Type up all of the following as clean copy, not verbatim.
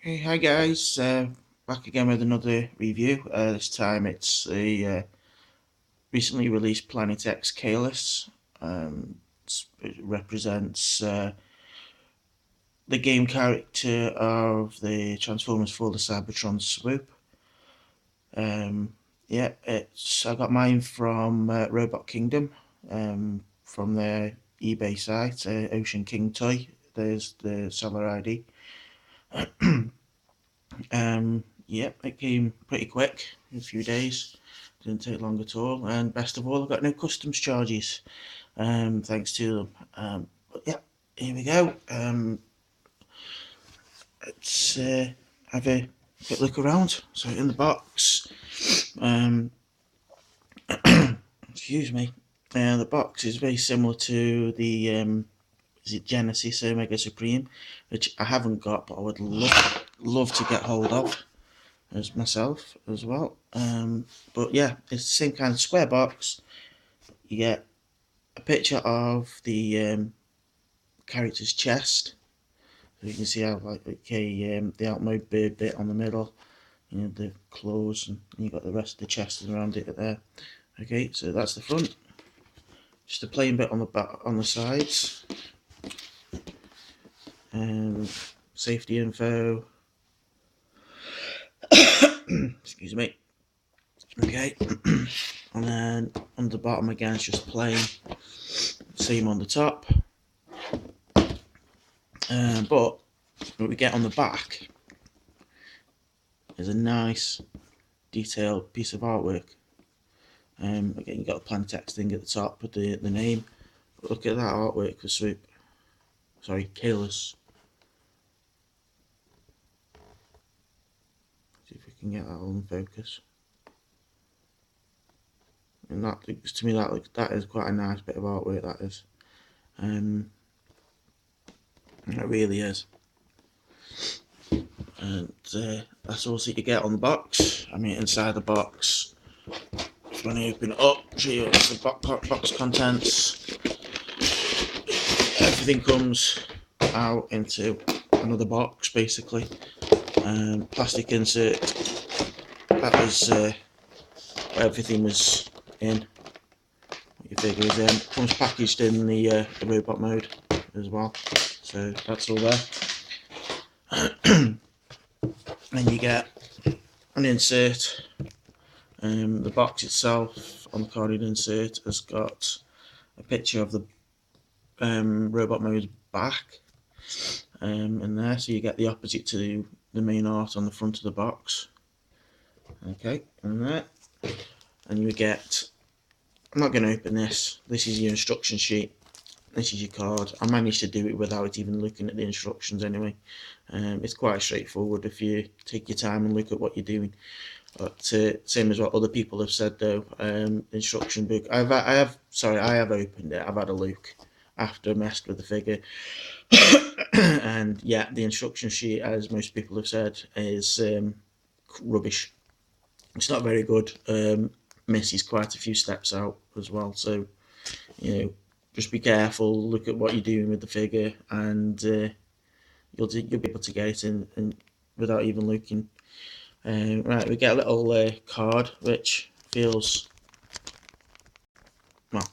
Hey, hi guys, back again with another review. This time it's a recently released Planet X Caelus. It represents the game character of the Transformers Fall of Cybertron Swoop. Yeah, I got mine from Robot Kingdom, from their eBay site, Ocean King Toy. There's the seller ID. Yeah, it came pretty quick, in a few days. Didn't take long at all, and best of all, I got no customs charges, thanks to them. But yeah, here we go. Let's have a quick look around. So in the box, um, excuse me, the box is very similar to the is it Genesis Omega Supreme, which I haven't got, but I would love to get hold of as myself as well. But yeah, it's the same kind of square box. You get a picture of the character's chest, so you can see how like the outmode bird bit on the middle, the claws, and you got the rest of the chest around it there. Okay, so that's the front. Just a plain bit on the back, on the sides. Safety info. Excuse me. Okay, and then on the bottom again, it's just plain. Same on the top. But what we get on the back is a nice detailed piece of artwork. Again, you got a plain text thing at the top with the name. But look at that artwork for Swoop. Sorry, Caelus. See if we can get that all in focus. And that, to me, that is quite a nice bit of artwork. That is. It really is. And that's all that you get on the box. I mean, inside the box, when I open it up, show you the box contents. Everything comes out into another box, basically. Plastic insert. That was where everything was in. What your figure is in. Comes packaged in the robot mode as well. So that's all there. Then you get an insert. The box itself on the carded insert has got a picture of the robot mode back in there, so you get the opposite to the main art on the front of the box. Okay, and there, and you get, I'm not going to open this. This is your instruction sheet. This is your card. I managed to do it without even looking at the instructions anyway. It's quite straightforward if you take your time and look at what you're doing. But same as what other people have said though, instruction book. I have opened it. I've had a look after I messed with the figure, and yeah, the instruction sheet, as most people have said, is rubbish. It's not very good. Misses quite a few steps out as well. So just be careful. Look at what you're doing with the figure, and you'll be able to get it in without even looking. Right, we get a little card which feels, well,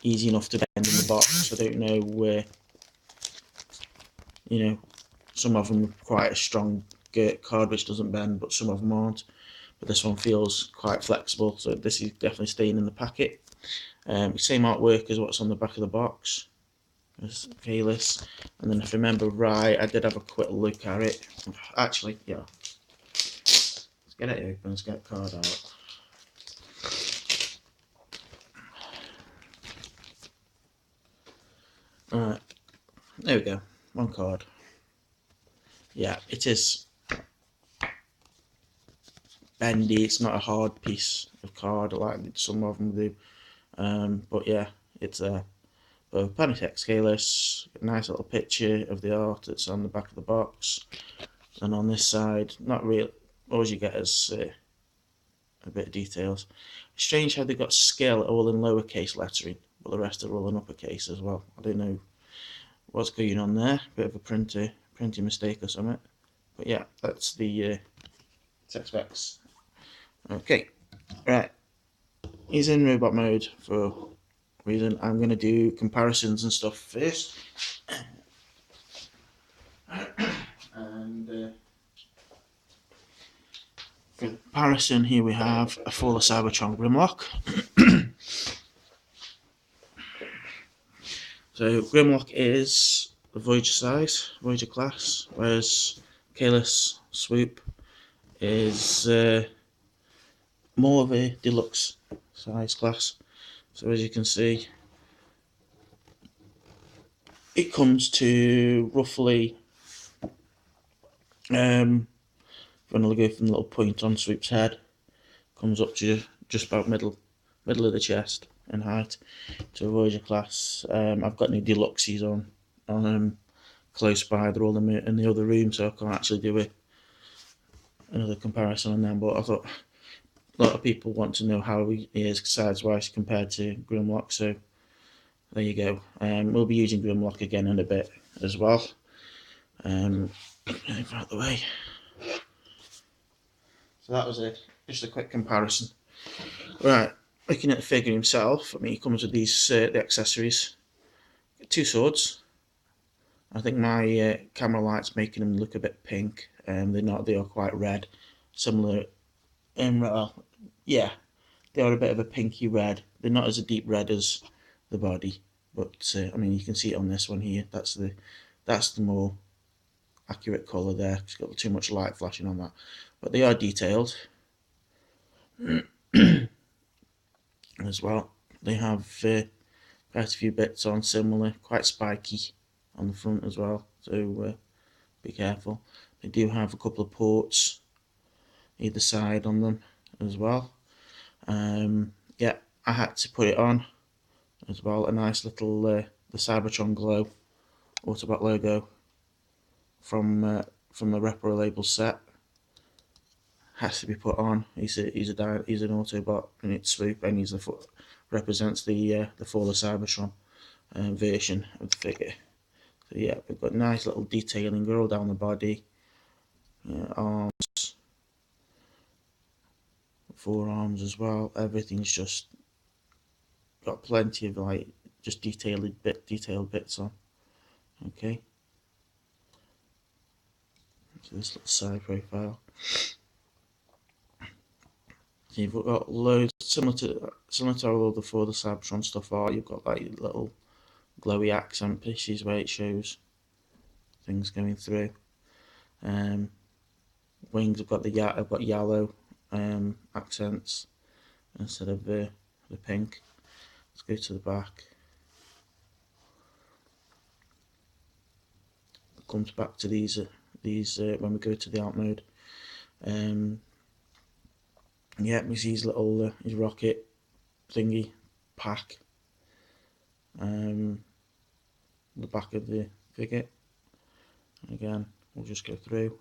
easy enough to bend in the box. I don't know where, some of them are quite a strong card which doesn't bend, but some of them aren't. But this one feels quite flexible, so this is definitely staying in the packet. Same artwork as what's on the back of the box. There's Caelus, and then if I remember right, I did have a quick look at it. Actually, yeah. Let's get it open, let's get the card out. Alright, there we go, one card. Yeah, it is bendy, it's not a hard piece of card like some of them do. But yeah, it's there. Planet X Caelus, a nice little picture of the art that's on the back of the box. And on this side, not really, all you get is a bit of details. It's strange how they got skill all in lowercase lettering, but the rest are all in uppercase as well. I don't know what's going on there. Bit of a printing mistake or something. But yeah, that's the tech specs. Okay, right. He's in robot mode for a reason. I'm going to do comparisons and stuff first. And for comparison, here we have a Fall of Cybertron Grimlock. So Grimlock is the Voyager size, Voyager class, whereas Caelus Swoop is more of a deluxe size class. So as you can see, it comes to roughly, if you want to go from the little point on Swoop's head, comes up to just about middle of the chest in height to a Voyager class. I've got any deluxes on close by. They're all in the other room, so I can't actually do another comparison on them. But I thought a lot of people want to know how he is size-wise compared to Grimlock, so there you go. We'll be using Grimlock again in a bit as well. Out of the way. So that was just a quick comparison. Right, looking at the figure himself, I mean, he comes with these the accessories. Two swords. I think my camera light's making them look a bit pink. They're not. They are quite red. Similar in yeah, they are a bit of a pinky red. They're not as a deep red as the body, but I mean, you can see it on this one here. That's the more accurate colour there. It's got too much light flashing on that, but they are detailed as well. They have quite a few bits on similar, quite spiky on the front as well, so be careful. They do have a couple of ports either side on them as well. Yeah, I had to put it on as well. A nice little the Cybertron Glow Autobot logo from the Repro Label set has to be put on. He's an Autobot, and it's Swoop, and he's represents the Fall of Cybertron version of the figure. So yeah, we've got nice little detailing all down the body, arms, forearms as well. Everything's just got plenty of like just detailed bits on. Okay, so this little side profile. So you've got loads similar to all the For the Cybertron stuff are. You've got like little glowy accent pieces where it shows things going through. Wings have got yellow accents instead of the pink. Let's go to the back. It comes back to these when we go to the art mode. Yeah, we see his little his rocket thingy pack. The back of the figure. Again, we'll just go through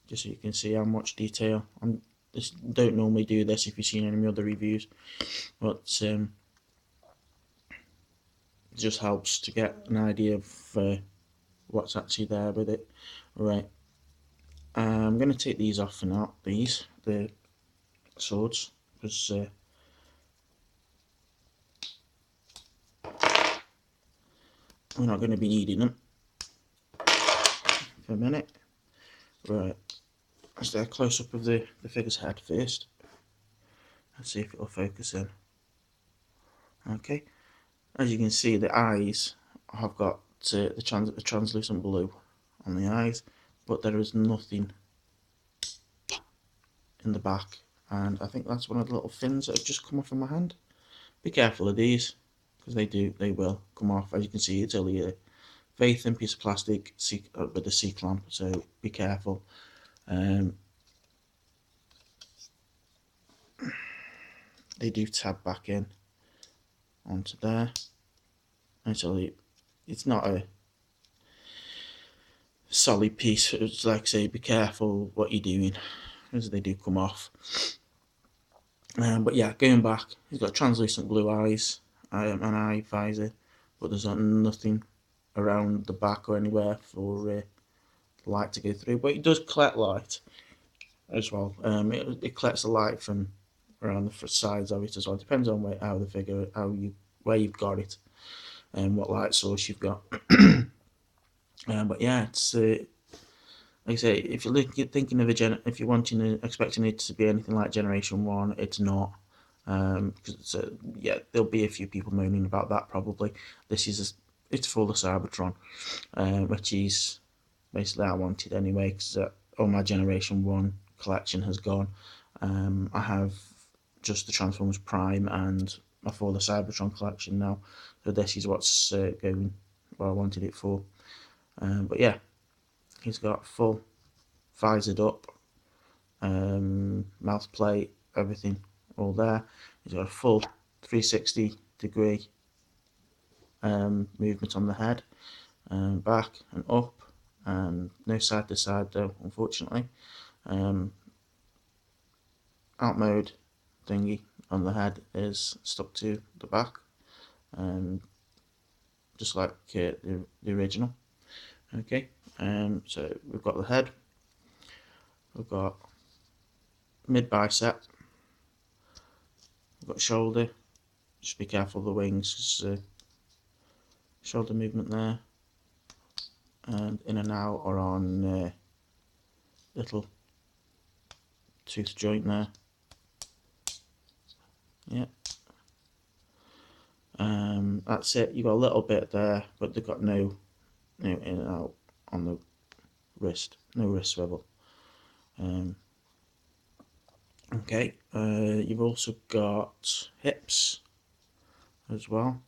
just so you can see how much detail. I don't normally do this if you've seen any of my other reviews, but it just helps to get an idea of what's actually there with it. Right, I'm going to take these off for now, the swords, because we're not going to be needing them for a minute. Right, let's do a close up of the figure's head first. Let's see if it'll focus in. Okay, as you can see, the eyes have got the translucent blue on the eyes, but there is nothing in the back, and I think that's one of the little fins that have just come off in my hand. Be careful of these, because they will come off. As you can see, it's only a very thin piece of plastic with a C-clamp, so be careful. They do tab back in onto there. Actually, it's not a solid piece. It's like I say, be careful what you're doing, as they do come off. But yeah, going back, he's got translucent blue eyes, an eye visor, but there's nothing around the back or anywhere for light to go through, but it does collect light as well. It collects the light from around the sides of it as well. It depends on where you've got it and what light source you've got. But yeah, it's like I say, if you're thinking of if you're expecting it to be anything like Generation 1, it's not. Because yeah, there'll be a few people moaning about that probably. It's Fall of Cybertron, which is basically I wanted anyway, because all my Generation 1 collection has gone. I have just the Transformers Prime and my Fall of Cybertron collection now, so this is what's going what I wanted it for. But yeah, he's got full visored up, mouth plate, everything all there. He's got a full 360 degree movement on the head, back and up, and no side to side though, unfortunately. Out mode thingy on the head is stuck to the back, just like the original. Okay, so we've got the head, we've got mid bicep, we've got shoulder. Just be careful of the wings, because shoulder movement there, and in and out are on little tooth joint there. Yeah. That's it. You've got a little bit there, but they've got no in and out on the wrist, no wrist swivel. Okay, you've also got hips as well.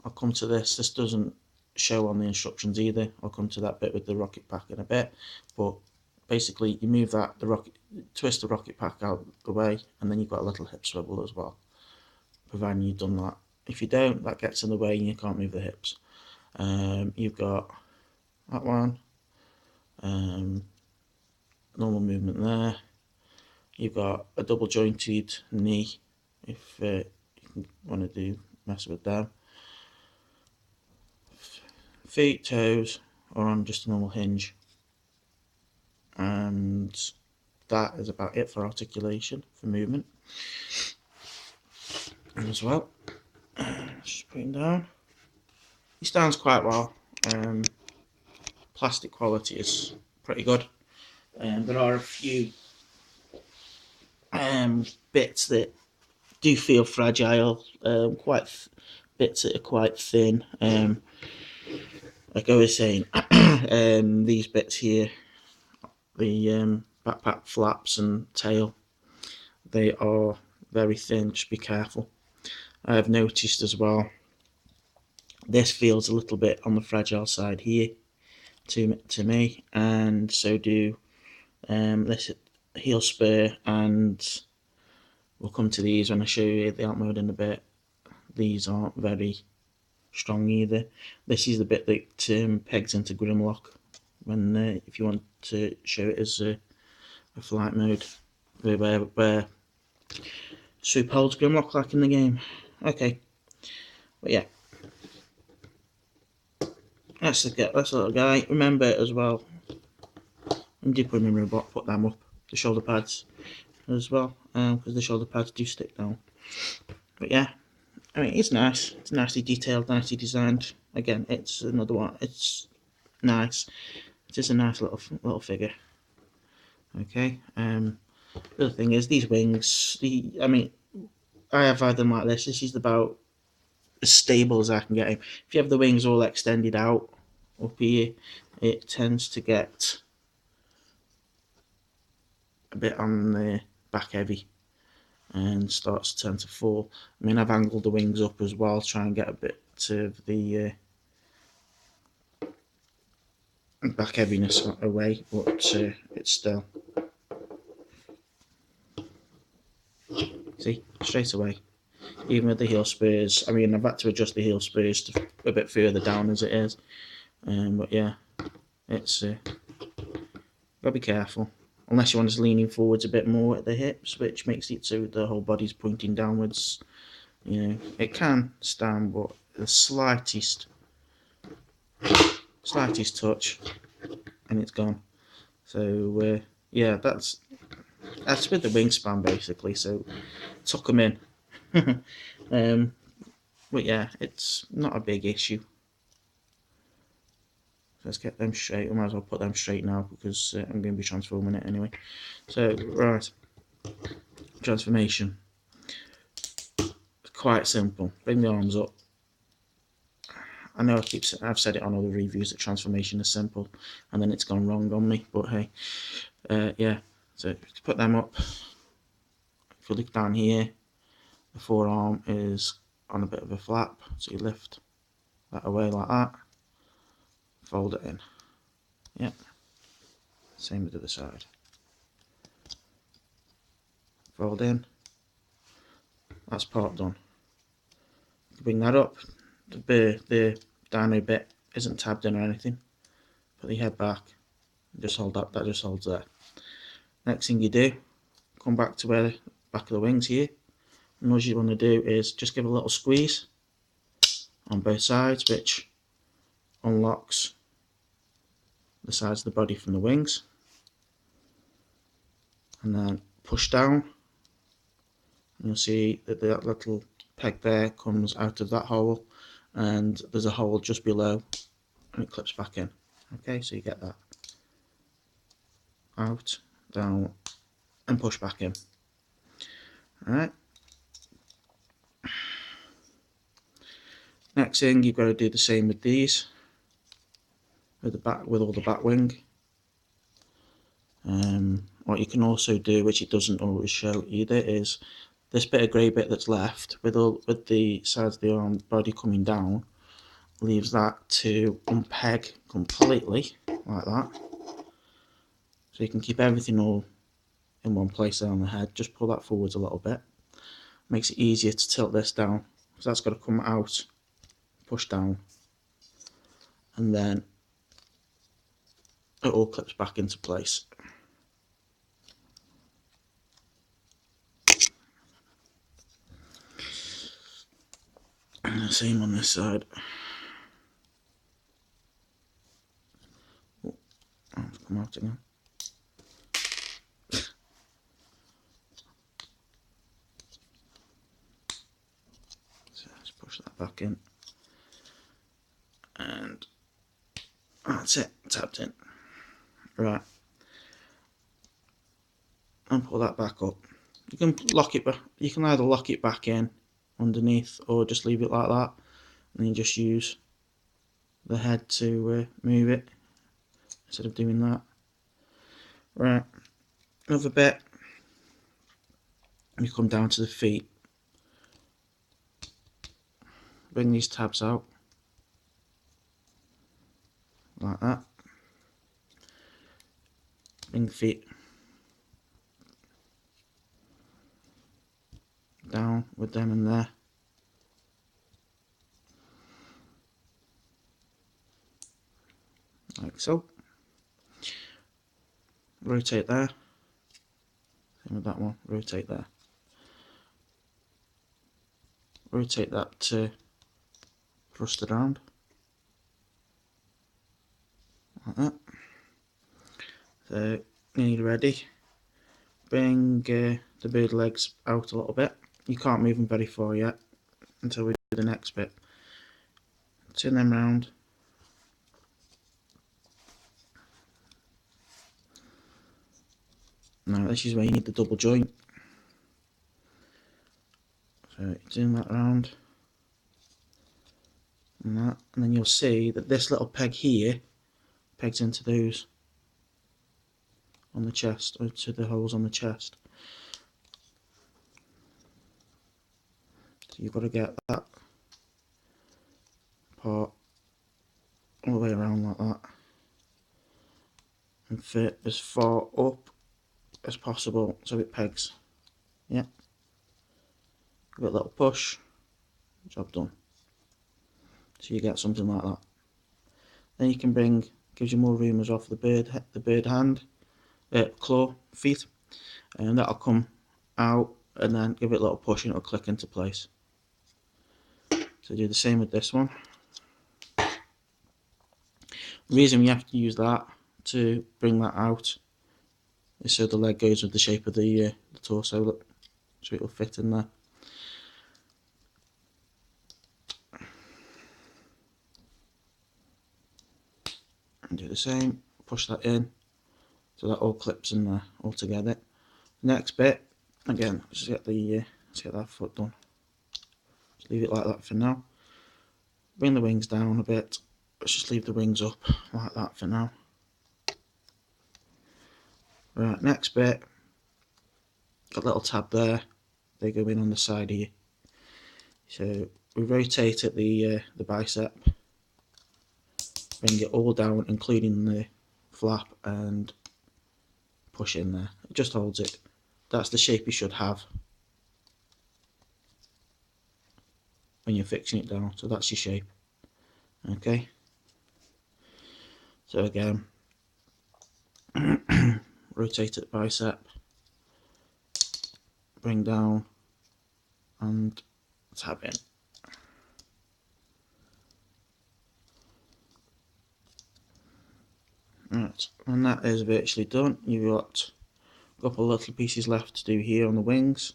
I'll come to this. This doesn't show on the instructions either. I'll come to that bit with the rocket pack in a bit. But basically, you move twist the rocket pack out the way, and then you've got a little hip swivel as well, providing you've done that. If you don't, that gets in the way and you can't move the hips. You've got that one, normal movement there. You've got a double jointed knee, if you want to mess with them. Feet, toes are on just a normal hinge, and that is about it for articulation, for movement. And as well, just put him down. He stands quite well. Plastic quality is pretty good. There are a few bits that do feel fragile, bits that are quite thin. Like I was saying, these bits here, the backpack flaps and tail, they are very thin. Just be careful. I have noticed as well, this feels a little bit on the fragile side here to me, and so do this heel spur, and we'll come to these when I show you the out mode in a bit. These aren't very strong either. This is the bit that pegs into Grimlock when if you want to show it as a flight mode, where Swoop holds Grimlock like in the game. Okay, but yeah, that's the little guy. Remember as well, when you put him in robot, put them up, the shoulder pads as well, because the shoulder pads do stick down. But yeah, I mean, it's nice. It's nicely detailed, nicely designed. Again, it's another one. It's nice. It is a nice little figure. Okay. The other thing is these wings. I mean, I have had them like this. This is about as stable as I can get him. If you have the wings all extended out up here, it tends to get a bit on the back heavy and starts to tend to fall. I mean, I've angled the wings up as well, try and get a bit of the back heaviness away, but it's still, see, straight away. Even with the heel spurs, I mean, I've had to adjust the heel spurs to a bit further down as it is, but yeah, it's gotta be careful. Unless you want us leaning forwards a bit more at the hips, which makes it so the whole body's pointing downwards. You know, it can stand, but the slightest touch, and it's gone. So yeah, that's with the wingspan basically. So tuck them in. But yeah, it's not a big issue. Let's get them straight. I might as well put them straight now because I'm going to be transforming it anyway. So right, transformation. Quite simple. Bring the arms up. I know I've said it on other reviews that transformation is simple, and then it's gone wrong on me. But hey, yeah. So to put them up, if you look down here, the forearm is on a bit of a flap, so you lift that away like that, fold it in. Yep. Same with the other side. Fold in. That's part done. Bring that up. The dino bit isn't tabbed in or anything. Put the head back. Just hold that. That just holds there. Next thing you do, come back to where the back of the wings here. And all you want to do is just give a little squeeze on both sides, which unlocks the sides of the body from the wings. And then push down. And you'll see that that little peg there comes out of that hole, and there's a hole just below, and it clips back in. Okay, so you get that out, down, and push back in. Alright. Next thing, you've got to do the same with these, with all the back wing. What you can also do, which it doesn't always show either, is this bit of grey bit that's left with the sides of the arm body coming down, leaves that to unpeg completely like that. So you can keep everything all in one place there on the head. Just pull that forwards a little bit. Makes it easier to tilt this down. So that's got to come out, push down, and then it all clips back into place. And the same on this side. Oh, it's come out again. So let's push that back in. And that's it, tapped in. Right. And pull that back up. You can lock it back. You can either lock it back in underneath or just leave it like that, and then just use the head to move it instead of doing that. Right, another bit, you come down to the feet, bring these tabs out like that, bring the feet down with them in there. Like so. Rotate there. Same with that one. Rotate there. Rotate that to thrust it around. Like that. So, nearly ready. Bring the bird legs out a little bit. You can't move them very far yet until we do the next bit. Turn them round. Now this is where you need the double joint. So turn that around. And that, and then you'll see that this little peg here pegs into those on the chest, or to the holes on the chest. So you've got to get that part all the way around like that and fit as far up as possible so it pegs. Yeah. Give it a little push, job done. So you get something like that. Then you can bring, gives you more room as well for the bird hand, claw, feet, and that'll come out, and then give it a little push and it'll click into place. So do the same with this one. The reason you have to use that to bring that out is so the leg goes with the shape of the torso, look, so it'll fit in there. And do the same, push that in, so that all clips in there all together. Next bit, again, just get that foot done. Just leave it like that for now. Bring the wings down a bit. Let's just leave the wings up like that for now. Right, next bit, got a little tab there. They go in on the side here. So we rotate it the bicep, bring it all down, including the flap, and push in there. It just holds it. That's the shape you should have when you're fixing it down. So that's your shape. Okay. So again, rotate it bicep, bring down, and tab in. Right, and that is virtually done. You've got a couple of little pieces left to do here on the wings.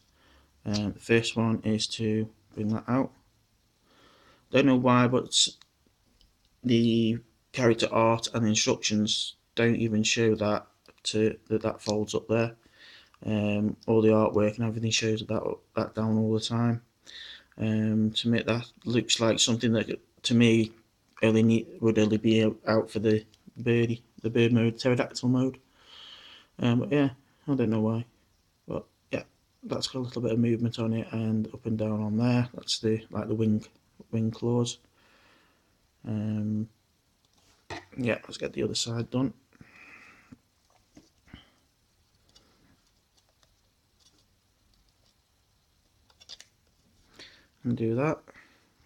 The first one is to bring that out. Don't know why, but the character art and the instructions don't even show that that folds up there. All the artwork and everything shows that down all the time. To me, that looks like something that, to me, would only be out for the bird mode, pterodactyl mode. But yeah, I don't know why, but yeah, that's got a little bit of movement on it, and up and down on there. That's the wing claws. Yeah, let's get the other side done. And do that,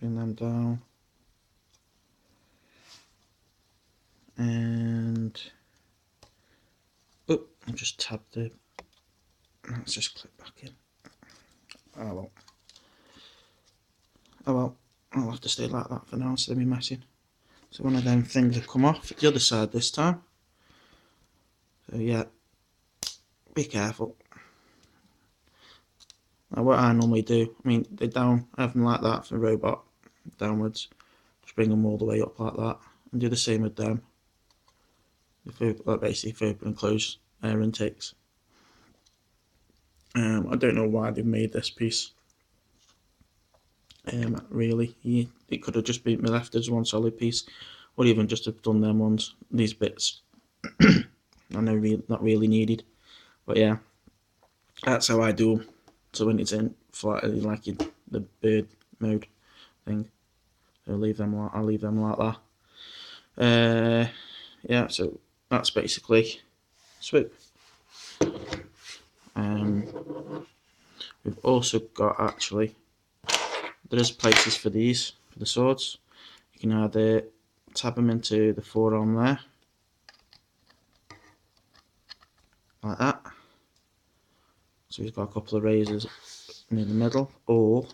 bring them down, and oh, I just tabbed it. Let's just click back in. Oh well. Oh well, I'll have to stay like that for now instead of me messing. So one of them things have come off. The other side this time. So yeah, be careful. Now what I normally do, I mean, I have them like that for the robot, downwards. Just bring them all the way up like that, and do the same with them. Basically for open and close air intakes. I don't know why they've made this piece. Really, it could have just been left as one solid piece, or even just have done them ones, these bits. I know, not really needed, but yeah, that's how I do them. So when it's in flat, like the bird mode thing, I'll leave them like that. Yeah, so that's basically Swoop. We've also got, actually, there is places for these, for the swords. You can either tab them into the forearm there, like that. So we've got a couple of razors in the middle, or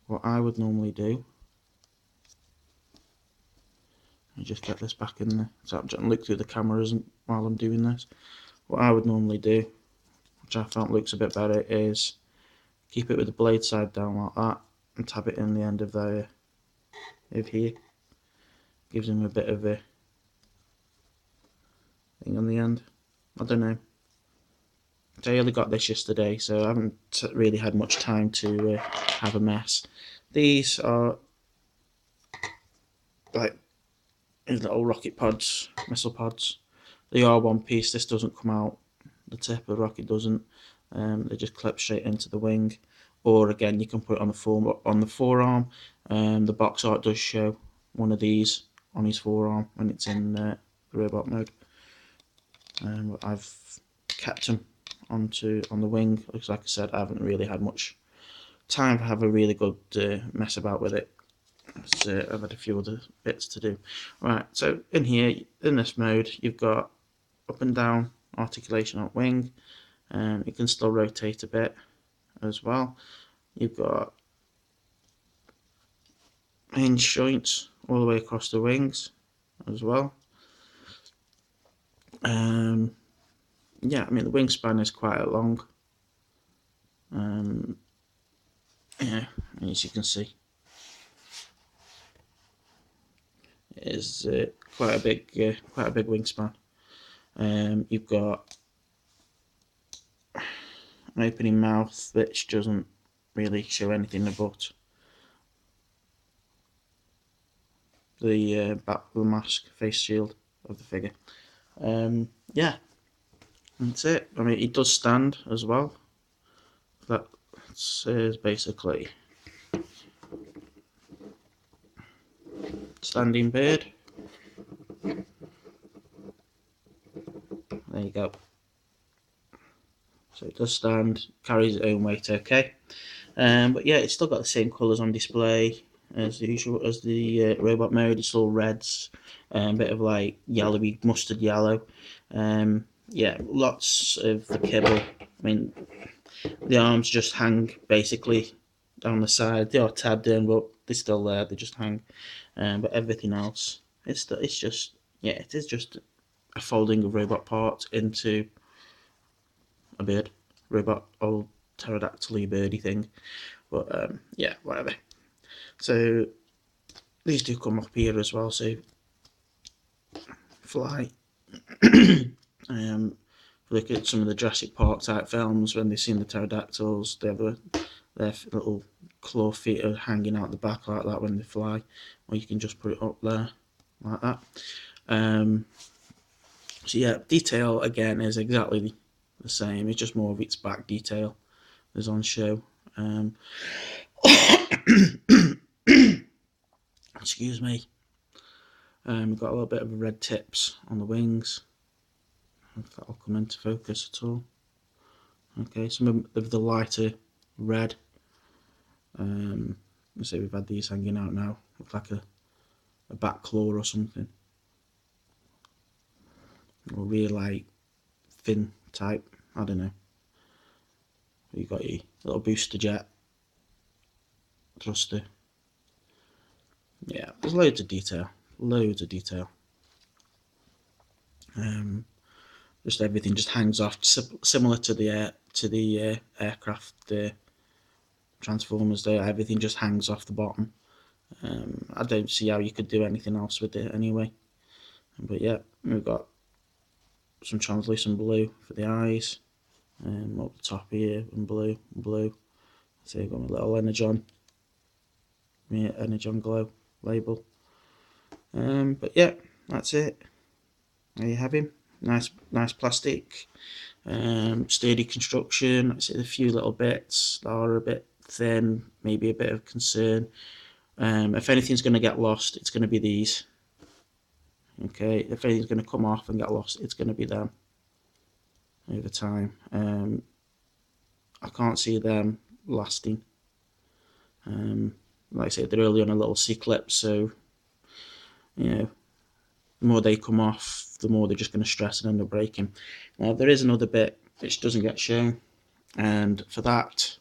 what I would normally do, I just get this back in there, so I'm trying to look through the cameras while I'm doing this. What I would normally do, which I found looks a bit better, is keep it with the blade side down like that, and tab it in the end of over here. Gives them a bit of a thing on the end. I don't know. I only got this yesterday, so I haven't really had much time to have a mess. These are like little rocket pods, missile pods. They are one piece. This doesn't come out the tip of the rocket, doesn't. They just clip straight into the wing. Or again, you can put it on the forearm. The box art does show one of these on his forearm when it's in the robot mode. But I've kept them on the wing because, like I said, I haven't really had much time to have a really good mess about with it. So I've had a few other bits to do. Right, so in here, in this mode, you've got up and down articulation on wing, and it can still rotate a bit as well. You've got hinge joints all the way across the wings as well. Yeah, I mean the wingspan is quite long. Yeah, as you can see, it is quite a big wingspan. You've got an opening mouth which doesn't really show anything but the back of the mask, face shield of the figure. Yeah, that's it. I mean, it does stand as well. That is basically standing bird. There you go. So it does stand, carries its own weight, okay. But yeah, it's still got the same colours on display as usual as the robot mode. It's all reds, a bit of like yellowy mustard yellow. Yeah, lots of the kibble. I mean, the arms just hang basically down the side. They are tabbed in, but they're still there. They just hang. But everything else, it's just, yeah, it is just a folding of robot parts into a bird, robot old pterodactyl birdie thing. But yeah, whatever. So these do come up here as well. So fly. Look at some of the Jurassic Park type films when they've seen the pterodactyls. They have their little claw feet are hanging out the back like that when they fly, or you can just put it up there like that. So yeah, detail again is exactly the same. It's just more of its back detail is on show. Excuse me. We've got a little bit of red tips on the wings. If that'll come into focus at all. Okay, some of the lighter red. Let's say we've had these hanging out now. Look like a back claw or something. Or real like thin type. I don't know. You've got your little booster jet thruster. Yeah, there's loads of detail. Loads of detail. Just everything just hangs off, similar to the aircraft Transformers. There, everything just hangs off the bottom. I don't see how you could do anything else with it anyway. But yeah, we've got some translucent blue for the eyes, up the top here, and blue, and blue. So you've got a little Energon glow label. But yeah, that's it. There you have him. Nice plastic, sturdy construction. I see a few little bits that are a bit thin, maybe a bit of concern. If anything's going to get lost, it's going to be these. Okay, if anything's going to come off and get lost, it's going to be them over time. I can't see them lasting. Like I said, they're only on a little C-clip, so you know, the more they come off, the more they're just going to stress and end up breaking. Now, there is another bit which doesn't get shown, and for that,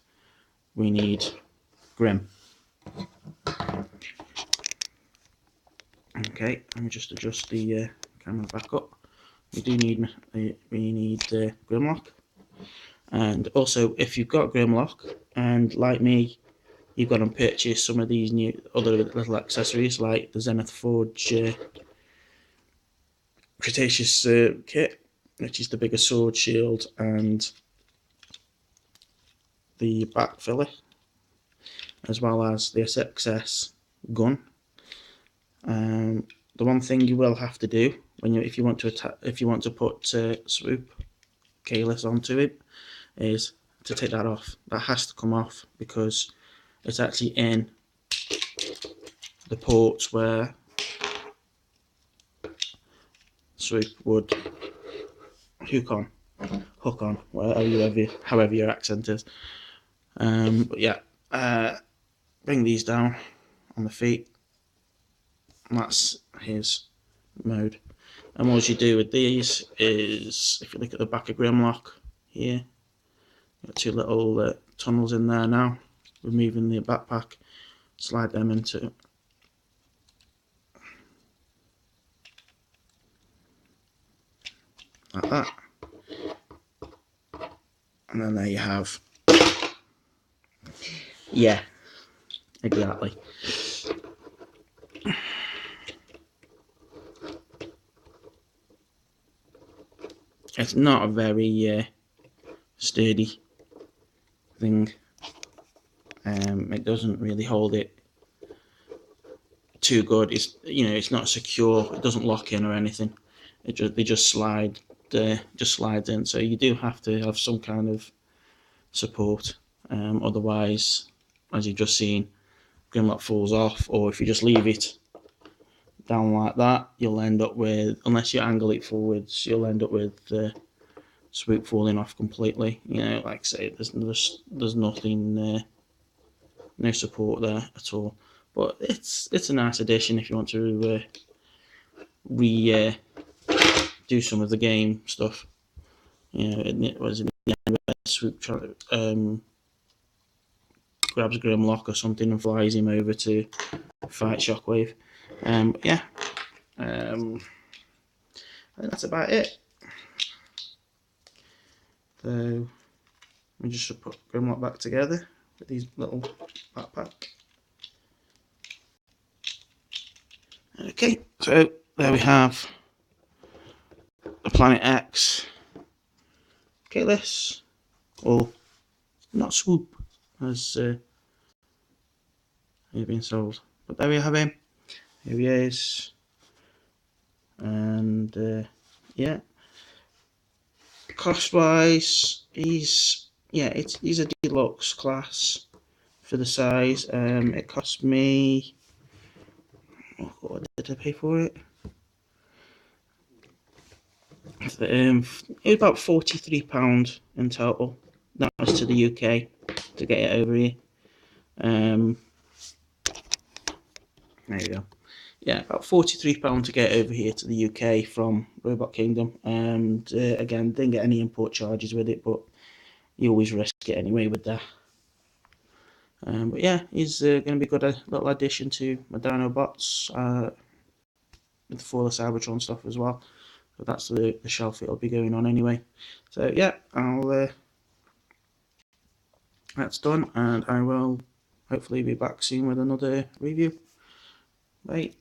we need Grim. Okay, let me just adjust the camera back up. We need Grimlock, and also if you've got Grimlock, and like me, you've got to purchase some of these new other little accessories like the Zenith Forge Cretaceous kit, which is the bigger sword shield and the back filler, as well as the SXS gun. The one thing you will have to do if you want to put Swoop Caelus onto it, is to take that off. That has to come off because it's actually in the ports where Swoop would hook on, however your accent is. But yeah, bring these down on the feet. That's his mode. And what you do with these is, if you look at the back of Grimlock here, got two little tunnels in there now. Removing the backpack, slide them into it. like that. And then there you have, yeah, exactly. It's not a very sturdy thing. It doesn't really hold it too good. It's, you know, it's not secure. It doesn't lock in or anything. They just slide. Just slides in. So you do have to have some kind of support. Otherwise, as you've just seen, Grimlock falls off. Or if you just leave it down like that, you'll end up with, unless you angle it forwards, you'll end up with Swoop falling off completely. You know, like I say, there's nothing, no support there at all. But it's a nice addition if you want to do some of the game stuff. You know, it was in the end where Swoop grabs Grimlock or something and flies him over to fight Shockwave. Yeah, I think that's about it. So we just should put Grimlock back together with these little backpack. Okay, so there we have the Planet X Caelus, or not Swoop, as he's been sold. But there we have him. Here he is, and yeah, cost-wise, he's a deluxe class for the size. It cost me, what did I pay for it? It was about £43 in total. That was to the UK to get it over here. There you go. Yeah, about £43 to get over here to the UK from Robot Kingdom. And again, didn't get any import charges with it, but you always risk it anyway with that. But yeah, he's going to be a good little addition to my Dinobots with the Fall of Cybertron stuff as well. So that's the shelf it'll be going on anyway. So yeah, that's done, and I will hopefully be back soon with another review. Bye.